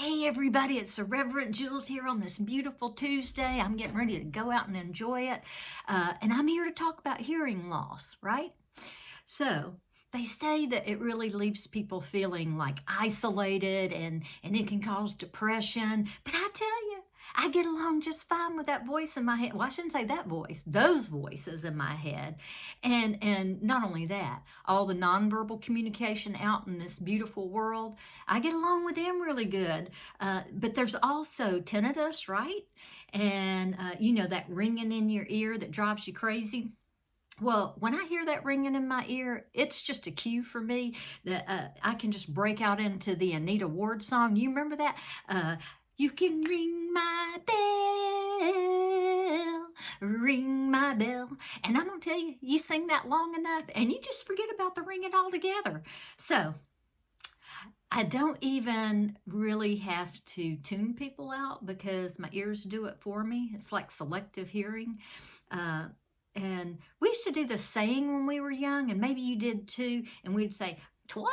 Hey everybody, it's Irreverent Jules here on this beautiful Tuesday. I'm getting ready to go out and enjoy it. And I'm here to talk about hearing loss, right? So they say that it really leaves people feeling like isolated and it can cause depression. But I tell you, I get along just fine with that voice in my head. Well, I shouldn't say that voice, those voices in my head. And not only that, all the nonverbal communication out in this beautiful world, I get along with them really good. But there's also tinnitus, right? And that ringing in your ear that drives you crazy. Well, when I hear that ringing in my ear, it's just a cue for me that I can just break out into the Anita Ward song. You remember that? You can ring my bell. And I'm going to tell you, you sing that long enough and you just forget about the ringing altogether. So I don't even really have to tune people out because my ears do it for me. It's like selective hearing. And we used to do the saying when we were young, and maybe you did too, and we'd say, Twat,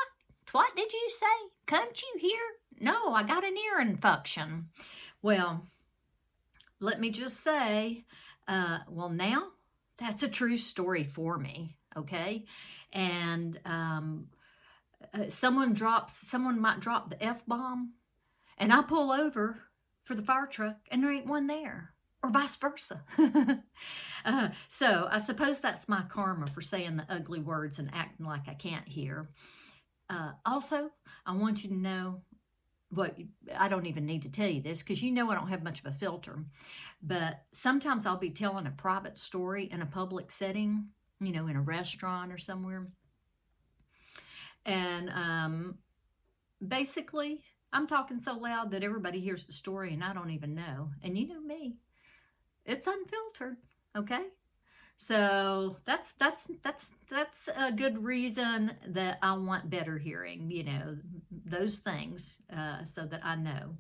Twat, did you say? Can't you hear? No, I got an ear infection. Well, let me just say, well, now that's a true story for me, okay? And someone might drop the F-bomb, and I pull over for the fire truck, and there ain't one there. Or vice versa. So I suppose that's my karma for saying the ugly words and acting like I can't hear. Also, I want you to know I don't even need to tell you this because you know I don't have much of a filter. But sometimes I'll be telling a private story in a public setting, in a restaurant or somewhere. And basically, I'm talking so loud that everybody hears the story and I don't even know. And you know me. It's unfiltered, okay? So that's a good reason that I want better hearing, those things, so that I know.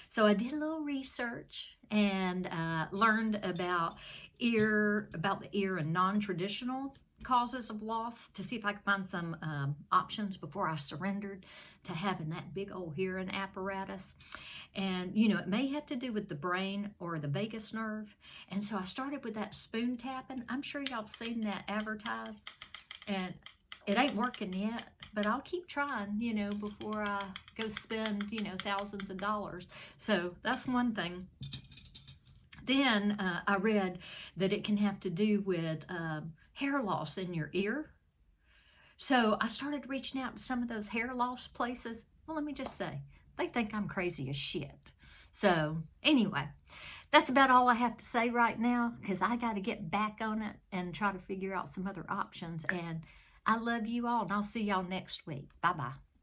So I did a little research and learned about the ear and non-traditional causes of loss to see if I could find some options before I surrendered to having that big old hearing apparatus. And, it may have to do with the brain or the vagus nerve. And so I started with that spoon tapping. I'm sure y'all have seen that advertised. And it ain't working yet, but I'll keep trying, before I go spend, thousands of dollars. So that's one thing. Then I read that it can have to do with hair loss in your ear. So I started reaching out to some of those hair loss places. Well, let me just say, they think I'm crazy as shit. So anyway, that's about all I have to say right now because I got to get back on it and try to figure out some other options. And I love you all, and I'll see y'all next week. Bye-bye.